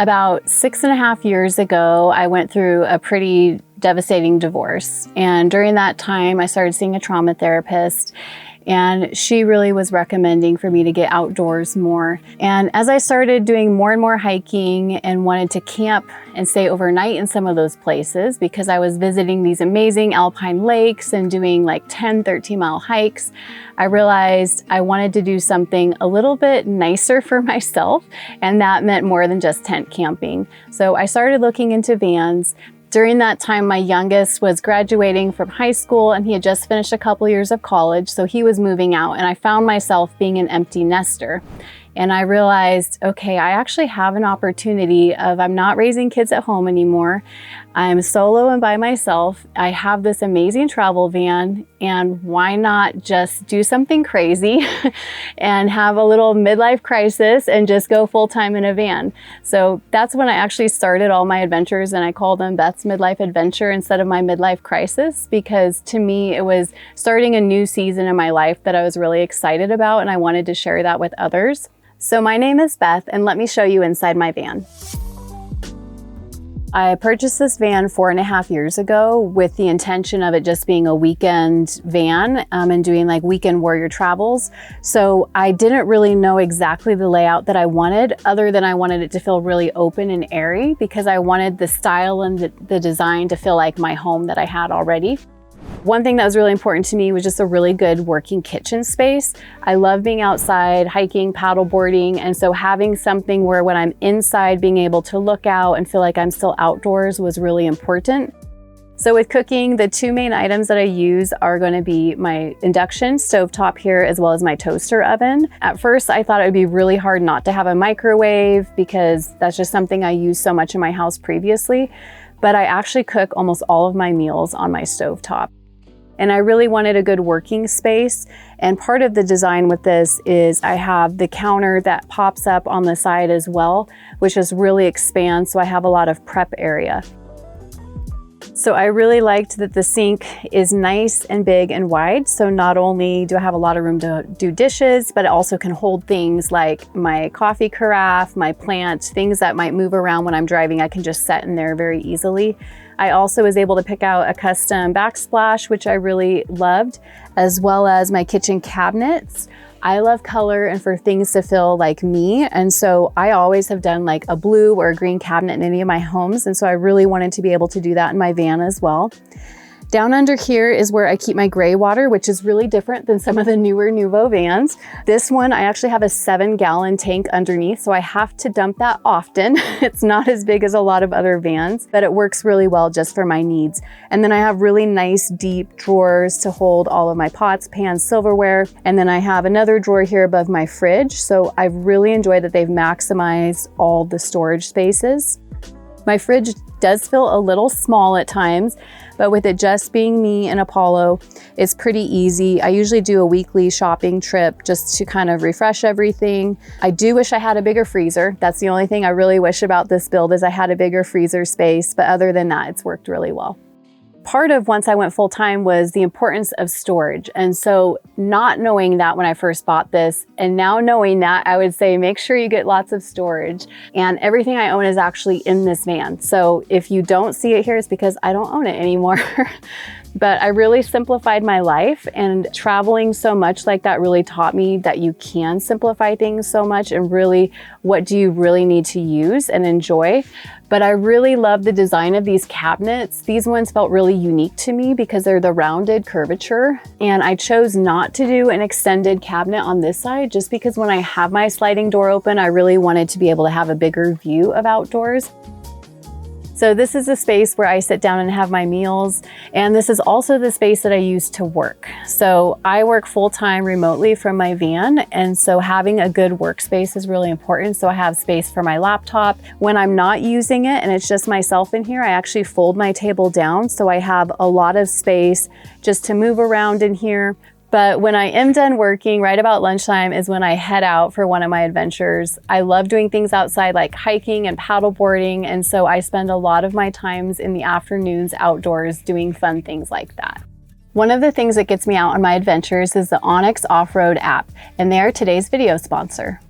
About 6.5 years ago, I went through a pretty devastating divorce. And during that time, I started seeing a trauma therapist. And she really was recommending for me to get outdoors more. And as I started doing more and more hiking and wanted to camp and stay overnight in some of those places, because I was visiting these amazing alpine lakes and doing like 10, 13-mile hikes, I realized I wanted to do something a little bit nicer for myself. And that meant more than just tent camping. So I started looking into vans. During that time, my youngest was graduating from high school and he had just finished a couple years of college, so he was moving out, and I found myself being an empty nester. And I realized, okay, I actually have an opportunity of, I'm not raising kids at home anymore. I'm solo and by myself. I have this amazing travel van, and why not just do something crazy and have a little midlife crisis and just go full-time in a van. So that's when I actually started all my adventures, and I called them Beth's Midlife Adventure instead of my midlife crisis, because to me it was starting a new season in my life that I was really excited about, and I wanted to share that with others. So my name is Beth, and let me show you inside my van. I purchased this van 4.5 years ago with the intention of it just being a weekend van and doing like weekend warrior travels. So I didn't really know exactly the layout that I wanted, other than I wanted it to feel really open and airy, because I wanted the style and the design to feel like my home that I had already. One thing that was really important to me was just a really good working kitchen space. I love being outside, hiking, paddleboarding, and so having something where when I'm inside, being able to look out and feel like I'm still outdoors was really important. So with cooking, the two main items that I use are going to be my induction stovetop here, as well as my toaster oven. At first, I thought it would be really hard not to have a microwave, because that's just something I used so much in my house previously. But I actually cook almost all of my meals on my stovetop. And I really wanted a good working space. And part of the design with this is I have the counter that pops up on the side as well, which just really expands, so I have a lot of prep area. So I really liked that the sink is nice and big and wide. So not only do I have a lot of room to do dishes, but it also can hold things like my coffee carafe, my plant, things that might move around when I'm driving. I can just set in there very easily. I also was able to pick out a custom backsplash, which I really loved, as well as my kitchen cabinets. I love color and for things to feel like me. And so I always have done like a blue or a green cabinet in any of my homes. And so I really wanted to be able to do that in my van as well. Down under here is where I keep my gray water, which is really different than some of the newer Nuvo vans. This one, I actually have a 7-gallon tank underneath, so I have to dump that often. It's not as big as a lot of other vans, but it works really well just for my needs. And then I have really nice deep drawers to hold all of my pots, pans, silverware. And then I have another drawer here above my fridge. So I've really enjoyed that they've maximized all the storage spaces. My fridge does feel a little small at times, but with it just being me and Apollo, it's pretty easy. I usually do a weekly shopping trip just to kind of refresh everything. I do wish I had a bigger freezer. That's the only thing I really wish about this build, is I had a bigger freezer space, but other than that, it's worked really well. Part of once I went full time was the importance of storage. And so not knowing that when I first bought this, and now knowing that, I would say make sure you get lots of storage. And everything I own is actually in this van. So if you don't see it here, it's because I don't own it anymore. But I really simplified my life, and traveling so much like that really taught me that you can simplify things so much, and really, what do you really need to use and enjoy? But I really love the design of these cabinets. These ones felt really unique to me because they're the rounded curvature. And I chose not to do an extended cabinet on this side, just because when I have my sliding door open, I really wanted to be able to have a bigger view of outdoors. So this is the space where I sit down and have my meals. And this is also the space that I use to work. So I work full-time remotely from my van. And so having a good workspace is really important. So I have space for my laptop. When I'm not using it and it's just myself in here, I actually fold my table down. So I have a lot of space just to move around in here. But when I am done working, right about lunchtime is when I head out for one of my adventures. I love doing things outside like hiking and paddleboarding, and so I spend a lot of my times in the afternoons outdoors doing fun things like that. One of the things that gets me out on my adventures is the Onyx Off-Road app, and they are today's video sponsor.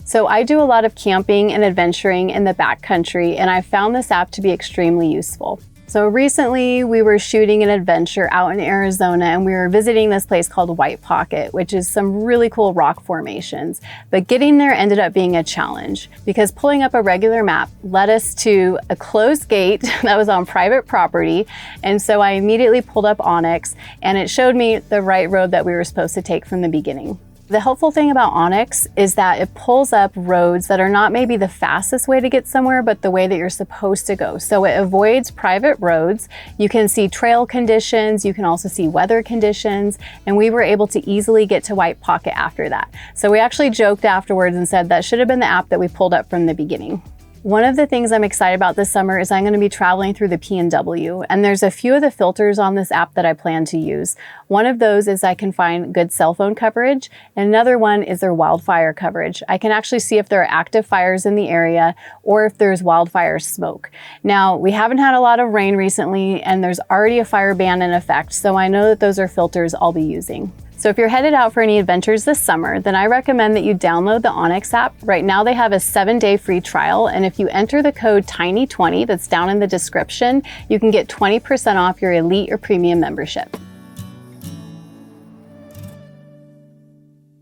So I do a lot of camping and adventuring in the backcountry, and I found this app to be extremely useful. So recently we were shooting an adventure out in Arizona, and we were visiting this place called White Pocket, which is some really cool rock formations. But getting there ended up being a challenge because pulling up a regular map led us to a closed gate that was on private property. And so I immediately pulled up Onyx, and it showed me the right road that we were supposed to take from the beginning. The helpful thing about Onyx is that it pulls up roads that are not maybe the fastest way to get somewhere, but the way that you're supposed to go. So it avoids private roads. You can see trail conditions. You can also see weather conditions. And we were able to easily get to White Pocket after that. So we actually joked afterwards and said that should have been the app that we pulled up from the beginning. One of the things I'm excited about this summer is I'm going to be traveling through the PNW, and there's a few of the filters on this app that I plan to use. One of those is I can find good cell phone coverage, and another one is their wildfire coverage. I can actually see if there are active fires in the area or if there's wildfire smoke. Now, we haven't had a lot of rain recently, and there's already a fire ban in effect, so I know that those are filters I'll be using. So if you're headed out for any adventures this summer, then I recommend that you download the Onyx app. Right now they have a 7-day free trial, and if you enter the code TINY20 that's down in the description, you can get 20% off your elite or premium membership.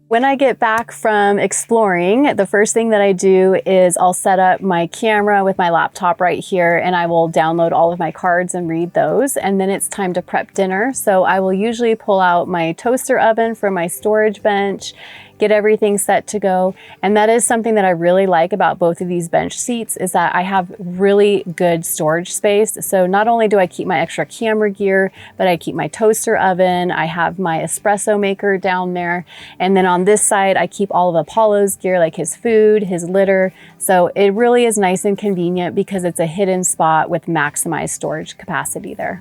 When I get back from exploring, the first thing that I do is I'll set up my camera with my laptop right here, and I will download all of my cards and read those. And then it's time to prep dinner. So I will usually pull out my toaster oven from my storage bench, get everything set to go. And that is something that I really like about both of these bench seats is that I have really good storage space. So not only do I keep my extra camera gear, but I keep my toaster oven. I have my espresso maker down there. And then on this side, I keep all of Apollo's gear, like his food, his litter. So it really is nice and convenient because it's a hidden spot with maximized storage capacity there.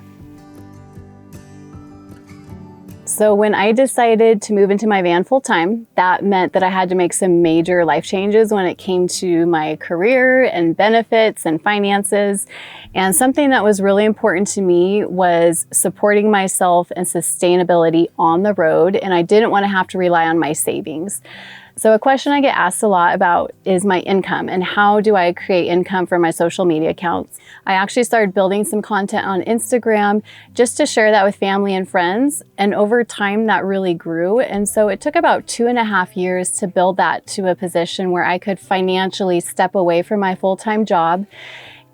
So when I decided to move into my van full time, that meant that I had to make some major life changes when it came to my career and benefits and finances. And something that was really important to me was supporting myself and sustainability on the road. And I didn't want to have to rely on my savings. So a question I get asked a lot about is my income and how do I create income for my social media accounts. I actually started building some content on Instagram just to share that with family and friends. And over time that really grew. And so it took about 2.5 years to build that to a position where I could financially step away from my full-time job,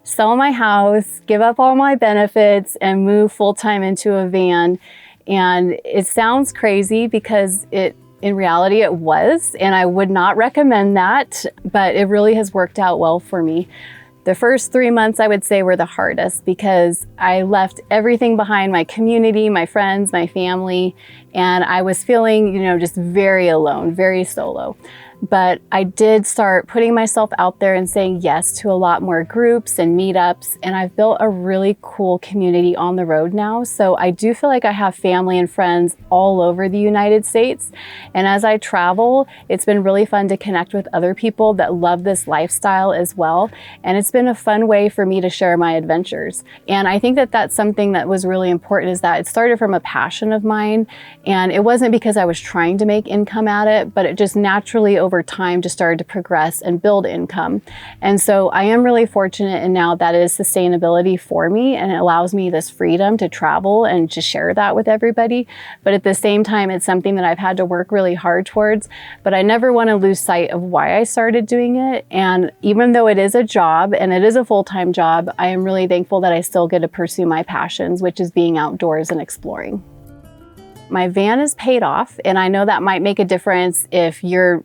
sell my house, give up all my benefits, and move full-time into a van. And it sounds crazy because in reality, it was, and I would not recommend that, but it really has worked out well for me. The first 3 months, I would say, were the hardest because I left everything behind, my community, my friends, my family, and I was feeling, just very alone, very solo. But I did start putting myself out there and saying yes to a lot more groups and meetups. And I've built a really cool community on the road now. So I do feel like I have family and friends all over the United States. And as I travel, it's been really fun to connect with other people that love this lifestyle as well. And it's been a fun way for me to share my adventures. And I think that that's something that was really important is that it started from a passion of mine. And it wasn't because I was trying to make income at it, but it just naturally over time just started to progress and build income. And so I am really fortunate, and now that is sustainability for me, and it allows me this freedom to travel and to share that with everybody. But at the same time, it's something that I've had to work really hard towards, but I never want to lose sight of why I started doing it. And even though it is a job and it is a full-time job, I am really thankful that I still get to pursue my passions, which is being outdoors and exploring. My van is paid off, and I know that might make a difference if you're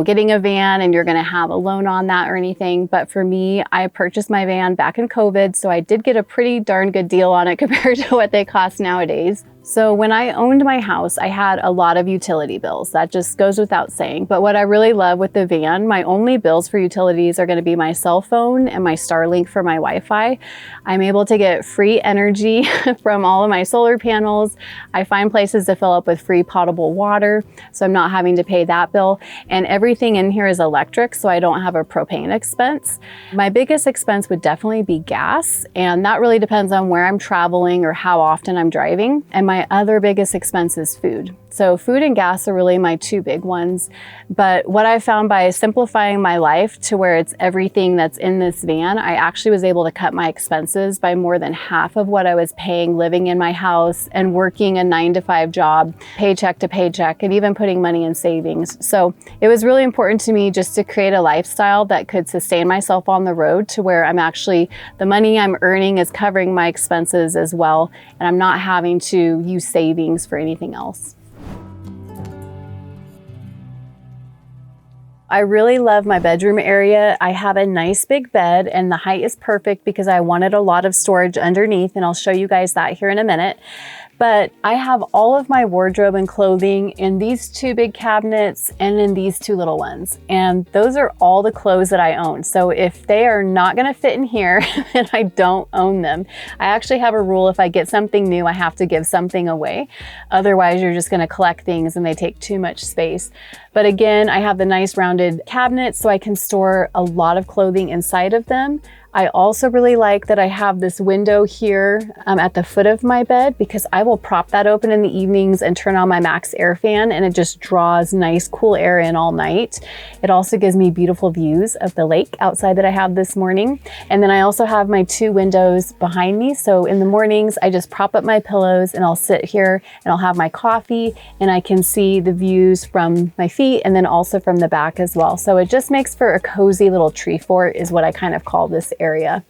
getting a van and you're going to have a loan on that or anything. But for me, I purchased my van back in COVID, so I did get a pretty darn good deal on it compared to what they cost nowadays. So when I owned my house, I had a lot of utility bills. That just goes without saying. But what I really love with the van, my only bills for utilities are going to be my cell phone and my Starlink for my Wi-Fi. I'm able to get free energy from all of my solar panels. I find places to fill up with free potable water, so I'm not having to pay that bill. And everything in here is electric, so I don't have a propane expense. My biggest expense would definitely be gas, and that really depends on where I'm traveling or how often I'm driving. And my other biggest expense is food. So food and gas are really my two big ones. But what I found by simplifying my life to where it's everything that's in this van, I actually was able to cut my expenses by more than half of what I was paying living in my house and working a 9-to-5 job, paycheck to paycheck, and even putting money in savings. So it was really important to me just to create a lifestyle that could sustain myself on the road to where the money I'm earning is covering my expenses as well, and I'm not having to use savings for anything else. I really love my bedroom area. I have a nice big bed and the height is perfect because I wanted a lot of storage underneath, and I'll show you guys that here in a minute. But I have all of my wardrobe and clothing in these two big cabinets and in these two little ones. And those are all the clothes that I own. So if they are not gonna fit in here, then I don't own them. I actually have a rule: if I get something new, I have to give something away. Otherwise, you're just gonna collect things and they take too much space. But again, I have the nice rounded cabinets so I can store a lot of clothing inside of them. I also really like that I have this window here at the foot of my bed, because I will prop that open in the evenings and turn on my max air fan, and it just draws nice cool air in all night. It also gives me beautiful views of the lake outside that I had this morning. And then I also have my two windows behind me. So in the mornings, I just prop up my pillows and I'll sit here and I'll have my coffee and I can see the views from my feet and then also from the back as well. So it just makes for a cozy little tree fort, is what I kind of call this area.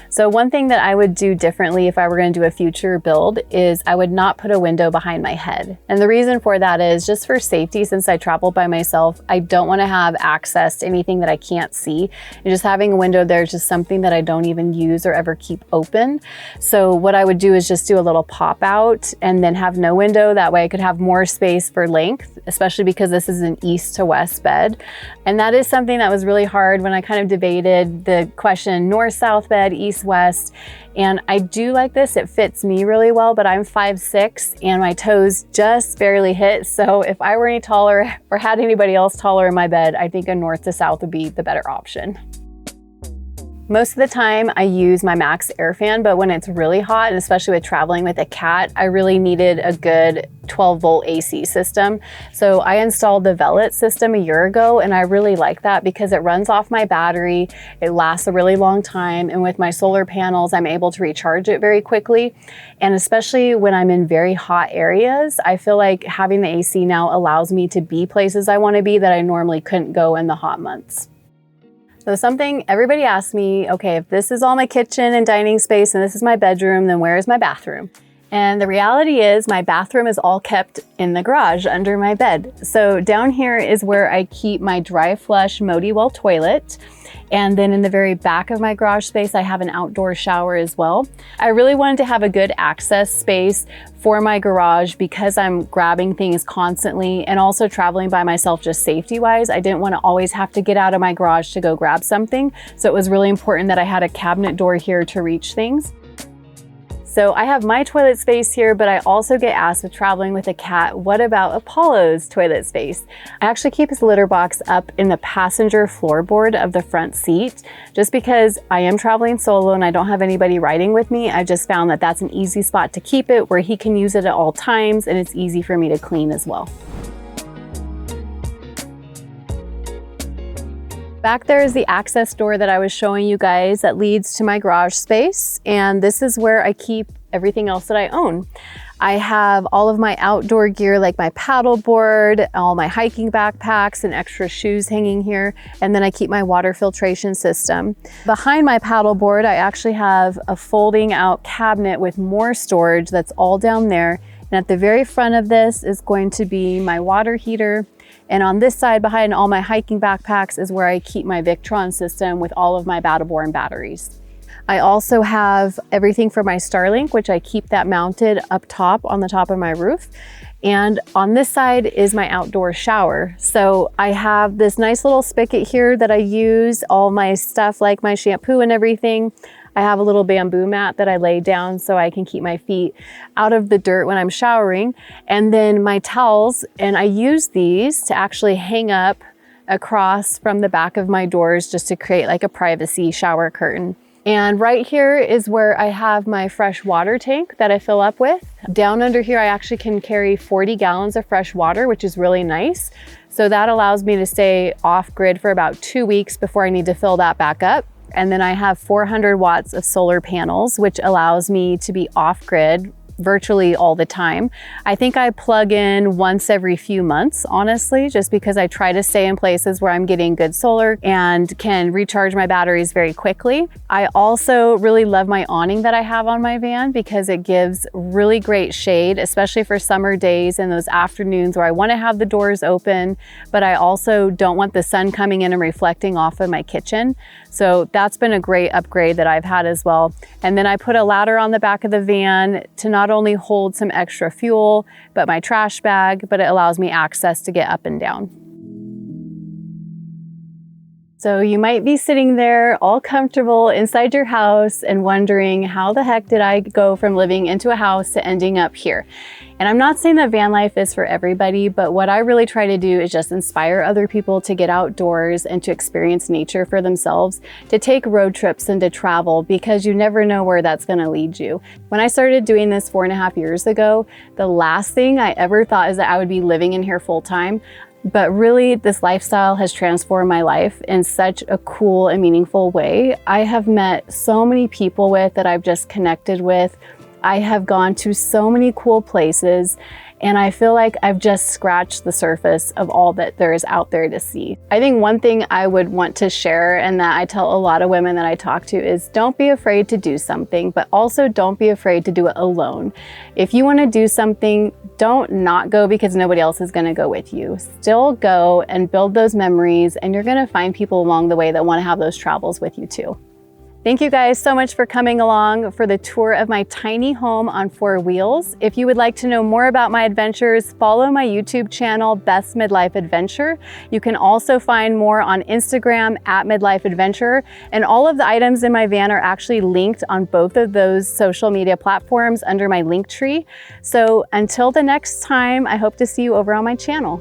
So one thing that I would do differently if I were going to do a future build is I would not put a window behind my head. And the reason for that is just for safety. Since I travel by myself, I don't want to have access to anything that I can't see. And just having a window there is just something that I don't even use or ever keep open. So what I would do is just do a little pop out and then have no window. That way I could have more space for length, especially because this is an east to west bed. And that is something that was really hard when I kind of debated the question north-south bed, east-west. And I do like this, it fits me really well, but I'm 5'6" and my toes just barely hit. So if I were any taller or had anybody else taller in my bed, I think a north to south would be the better option. Most of the time I use my max air fan, but when it's really hot, and especially with traveling with a cat, I really needed a good 12-volt AC system. So I installed the Velvet system a year ago, and I really like that because it runs off my battery, it lasts a really long time, and with my solar panels, I'm able to recharge it very quickly. And especially when I'm in very hot areas, I feel like having the AC now allows me to be places I want to be that I normally couldn't go in the hot months. So something everybody asks me, okay, if this is all my kitchen and dining space and this is my bedroom, then where is my bathroom? And the reality is my bathroom is all kept in the garage under my bed. So down here is where I keep my dry flush Modi well toilet. And then in the very back of my garage space, I have an outdoor shower as well. I really wanted to have a good access space for my garage because I'm grabbing things constantly and also traveling by myself just safety-wise. I didn't want to always have to get out of my garage to go grab something. So it was really important that I had a cabinet door here to reach things. So I have my toilet space here, but I also get asked with traveling with a cat, what about Apollo's toilet space? I actually keep his litter box up in the passenger floorboard of the front seat, just because I am traveling solo and I don't have anybody riding with me. I just found that that's an easy spot to keep it where he can use it at all times, and it's easy for me to clean as well. Back there is the access door that I was showing you guys that leads to my garage space. And this is where I keep everything else that I own. I have all of my outdoor gear, like my paddle board, all my hiking backpacks and extra shoes hanging here. And then I keep my water filtration system. Behind my paddle board, I actually have a folding out cabinet with more storage that's all down there. And at the very front of this is going to be my water heater. And on this side behind all my hiking backpacks is where I keep my Victron system with all of my Battleborn batteries. I also have everything for my Starlink, which I keep that mounted up top on the top of my roof. And on this side is my outdoor shower. So I have this nice little spigot here that I use all my stuff like my shampoo and everything. I have a little bamboo mat that I lay down so I can keep my feet out of the dirt when I'm showering. And then my towels, and I use these to actually hang up across from the back of my doors just to create like a privacy shower curtain. And right here is where I have my fresh water tank that I fill up with. Down under here, I actually can carry 40 gallons of fresh water, which is really nice. So that allows me to stay off grid for about 2 weeks before I need to fill that back up. And then I have 400 watts of solar panels, which allows me to be off grid virtually all the time. I think I plug in once every few months, honestly, just because I try to stay in places where I'm getting good solar and can recharge my batteries very quickly. I also really love my awning that I have on my van because it gives really great shade, especially for summer days and those afternoons where I want to have the doors open, but I also don't want the sun coming in and reflecting off of my kitchen. So that's been a great upgrade that I've had as well. And then I put a ladder on the back of the van to not only hold some extra fuel, but my trash bag, but it allows me access to get up and down. So you might be sitting there all comfortable inside your house and wondering, how the heck did I go from living into a house to ending up here? And I'm not saying that van life is for everybody, but what I really try to do is just inspire other people to get outdoors and to experience nature for themselves, to take road trips and to travel, because you never know where that's going to lead you. When I started doing this 4.5 years ago, the last thing I ever thought is that I would be living in here full time. But really, this lifestyle has transformed my life in such a cool and meaningful way. I have met so many people that I've just connected with. I have gone to so many cool places, and I feel like I've just scratched the surface of all that there is out there to see. I think one thing I would want to share, and that I tell a lot of women that I talk to, is don't be afraid to do something, but also don't be afraid to do it alone. If you want to do something, don't not go because nobody else is going to go with you. Still go and build those memories, and you're going to find people along the way that want to have those travels with you too. Thank you guys so much for coming along for the tour of my tiny home on 4 wheels. If you would like to know more about my adventures, follow my YouTube channel, Beth's Midlife Adventure. You can also find more on Instagram at Midlife Adventure, and all of the items in my van are actually linked on both of those social media platforms under my link tree. So until the next time, I hope to see you over on my channel.